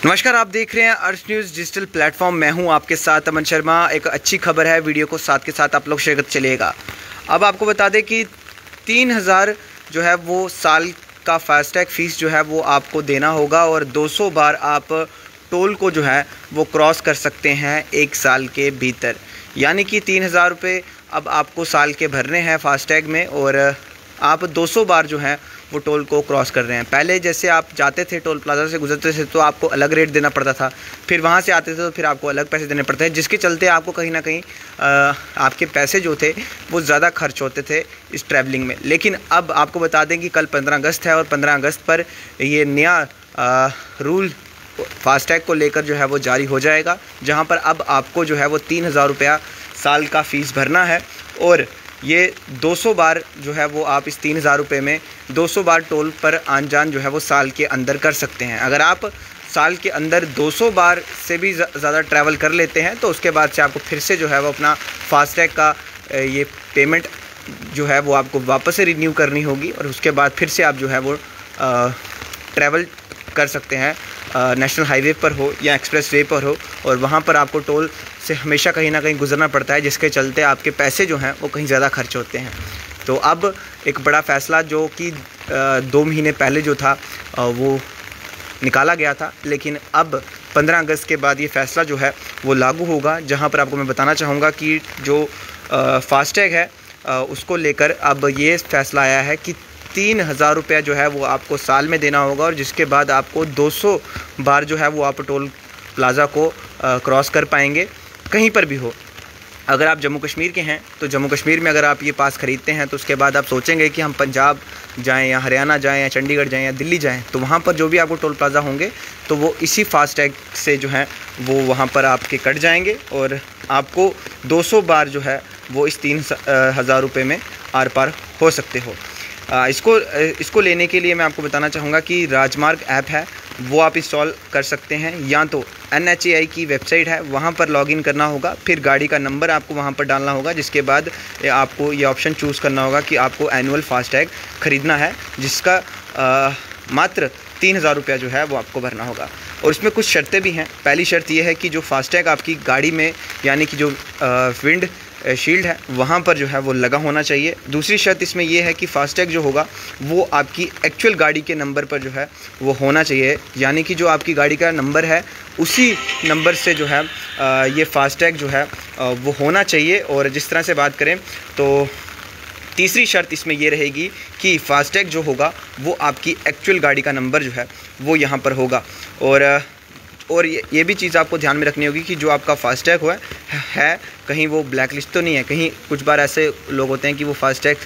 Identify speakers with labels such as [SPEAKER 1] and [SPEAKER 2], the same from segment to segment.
[SPEAKER 1] नमस्कार, आप देख रहे हैं अर्श न्यूज़ डिजिटल प्लेटफॉर्म। मैं हूं आपके साथ अमन शर्मा। एक अच्छी खबर है, वीडियो को साथ के साथ आप लोग शेयर करते चलिएगा। अब आपको बता दें कि 3000 जो है वो साल का फास्टैग फ़ीस जो है वो आपको देना होगा और 200 बार आप टोल को जो है वो क्रॉस कर सकते हैं एक साल के भीतर। यानी कि 3000 रुपये अब आपको साल के भरने हैं फास्टैग में और आप 200 बार जो है वो टोल को क्रॉस कर रहे हैं। पहले जैसे आप जाते थे टोल प्लाजा से गुजरते थे तो आपको अलग रेट देना पड़ता था, फिर वहाँ से आते थे तो फिर आपको अलग पैसे देने पड़ते हैं, जिसके चलते आपको कहीं ना कहीं आपके पैसे जो थे वो ज़्यादा खर्च होते थे इस ट्रैवलिंग में। लेकिन अब आपको बता दें कि कल 15 अगस्त है और 15 अगस्त पर ये नया रूल फास्टैग को लेकर जो है वो जारी हो जाएगा, जहाँ पर अब आपको जो है वो 3000 रुपया साल का फ़ीस भरना है और ये 200 बार जो है वो आप इस 3000 रुपये में 200 बार टोल पर आन जान जो है वो साल के अंदर कर सकते हैं। अगर आप साल के अंदर 200 बार से भी ज़्यादा ट्रैवल कर लेते हैं तो उसके बाद से आपको फिर से जो है वो अपना फास्टैग का ये पेमेंट जो है वो आपको वापस से रिन्यू करनी होगी और उसके बाद फिर से आप जो है वो ट्रैवल कर सकते हैं, नेशनल हाईवे पर हो या एक्सप्रेस वे पर हो, और वहाँ पर आपको टोल से हमेशा कहीं ना कहीं गुजरना पड़ता है, जिसके चलते आपके पैसे जो हैं वो कहीं ज़्यादा खर्च होते हैं। तो अब एक बड़ा फ़ैसला जो कि 2 महीने पहले जो था वो निकाला गया था, लेकिन अब 15 अगस्त के बाद ये फ़ैसला जो है वो लागू होगा, जहाँ पर आपको मैं बताना चाहूँगा कि जो फास्टैग है उसको लेकर अब ये फ़ैसला आया है कि 3000 रुपया जो है वो आपको साल में देना होगा और जिसके बाद आपको 200 बार जो है वो आप टोल प्लाज़ा को क्रॉस कर पाएंगे कहीं पर भी हो। अगर आप जम्मू कश्मीर के हैं तो जम्मू कश्मीर में अगर आप ये पास ख़रीदते हैं तो उसके बाद आप सोचेंगे कि हम पंजाब जाएं या हरियाणा जाएं या चंडीगढ़ जाएं या दिल्ली जाएं, तो वहाँ पर जो भी आपको टोल प्लाज़ा होंगे तो वो इसी फास्टैग से जो है वो वहाँ पर आपके कट जाएंगे और आपको 200 बार जो है वो इस 3000 रुपये में आर पार हो सकते हो। इसको लेने के लिए मैं आपको बताना चाहूँगा कि राजमार्ग ऐप है वो आप इंस्टॉल कर सकते हैं, या तो NHAI की वेबसाइट है वहाँ पर लॉगिन करना होगा, फिर गाड़ी का नंबर आपको वहाँ पर डालना होगा, जिसके बाद आपको ये ऑप्शन चूज़ करना होगा कि आपको एनुअल फास्टैग ख़रीदना है, जिसका मात्र 3000 रुपया जो है वो आपको भरना होगा। और इसमें कुछ शर्तें भी हैं। पहली शर्त ये है कि जो फास्टैग आपकी गाड़ी में यानी कि जो विंड शील्ड है वहाँ पर जो है वो लगा होना चाहिए। दूसरी शर्त इसमें ये है कि फास्टैग जो होगा वो आपकी एक्चुअल गाड़ी के नंबर पर जो है वो होना चाहिए, यानी कि जो आपकी गाड़ी का नंबर है उसी नंबर से जो है ये फास्टैग जो है वो होना चाहिए। और जिस तरह से बात करें तो तीसरी शर्त इसमें ये रहेगी कि फास्टैग जो होगा वो आपकी एक्चुअल गाड़ी का नंबर जो है वो यहाँ पर होगा। और ये भी चीज़ आपको ध्यान में रखनी होगी कि जो आपका फास्टैग हुआ है कहीं वो ब्लैक लिस्ट तो नहीं है। कहीं कुछ बार ऐसे लोग होते हैं कि वो फास्टैग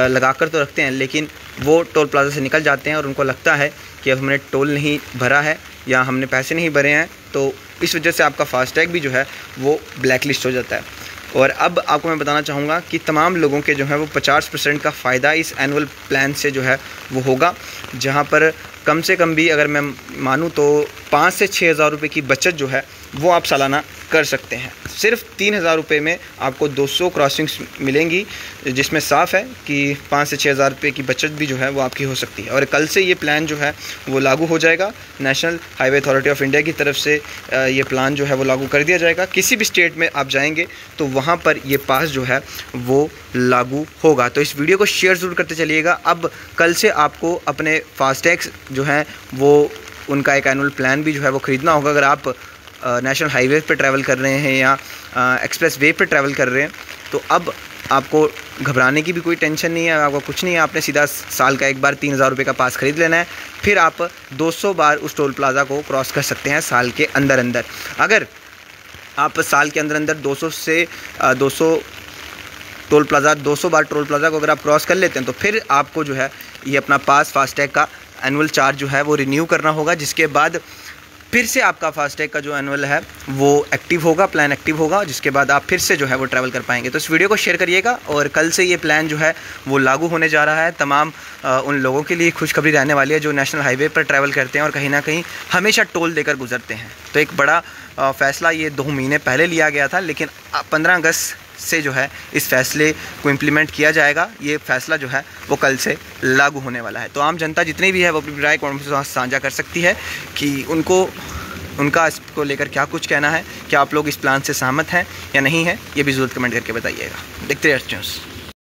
[SPEAKER 1] लगा कर तो रखते हैं लेकिन वो टोल प्लाजा से निकल जाते हैं और उनको लगता है कि अब हमने टोल नहीं भरा है या हमने पैसे नहीं भरे हैं, तो इस वजह से आपका फास्टैग भी जो है वो ब्लैक लिस्ट हो जाता है। और अब आपको मैं बताना चाहूँगा कि तमाम लोगों के जो है वो 50% का फ़ायदा इस एनुअल प्लान से जो है वो होगा, जहाँ पर कम से कम भी अगर मैं मानूँ तो 5 से 6000 रुपये की बचत जो है वो आप सालाना कर सकते हैं। सिर्फ 3000 रुपये में आपको 200 क्रॉसिंग्स मिलेंगी, जिसमें साफ़ है कि 5 से 6000 रुपये की बचत भी जो है वो आपकी हो सकती है। और कल से ये प्लान जो है वो लागू हो जाएगा। National highway authority of India की तरफ से ये प्लान जो है वो लागू कर दिया जाएगा। किसी भी स्टेट में आप जाएंगे तो वहाँ पर ये पास जो है वो लागू होगा। तो इस वीडियो को शेयर ज़रूर करते चलिएगा। अब कल से आपको अपने फास्टैग जो हैं वो उनका एक एनुअल प्लान भी जो है वो ख़रीदना होगा। अगर आप नेशनल हाईवे पे ट्रैवल कर रहे हैं या एक्सप्रेस वे पे ट्रैवल कर रहे हैं तो अब आपको घबराने की भी कोई टेंशन नहीं है, आपको कुछ नहीं है। आपने सीधा साल का एक बार 3000 रुपये का पास ख़रीद लेना है, फिर आप 200 बार उस टोल प्लाज़ा को क्रॉस कर सकते हैं साल के अंदर अंदर। अगर आप साल के अंदर अंदर 200 टोल प्लाज़ा 200 बार टोल प्लाज़ा को अगर आप क्रॉस कर लेते हैं तो फिर आपको जो है ये अपना पास फास्टैग का एनुअल चार्ज जो है वो रिन्यू करना होगा, जिसके बाद फिर से आपका फास्टैग का जो एनुअल है वो एक्टिव होगा, प्लान एक्टिव होगा, जिसके बाद आप फिर से जो है वो ट्रैवल कर पाएंगे। तो इस वीडियो को शेयर करिएगा और कल से ये प्लान जो है वो लागू होने जा रहा है। तमाम उन लोगों के लिए खुशखबरी रहने वाली है जो नेशनल हाईवे पर ट्रैवल करते हैं और कहीं ना कहीं हमेशा टोल देकर गुजरते हैं। तो एक बड़ा फ़ैसला ये 2 महीने पहले लिया गया था, लेकिन 15 अगस्त से जो है इस फैसले को इम्प्लीमेंट किया जाएगा। ये फ़ैसला जो है वो कल से लागू होने वाला है। तो आम जनता जितनी भी है वो अपनी राय कमेंट में साझा कर सकती है कि उनको उनका इसको लेकर क्या कुछ कहना है, क्या आप लोग इस प्लान से सहमत हैं या नहीं है, ये भी ज़रूर कमेंट करके बताइएगा। देखते रहिए अर्श न्यूज़।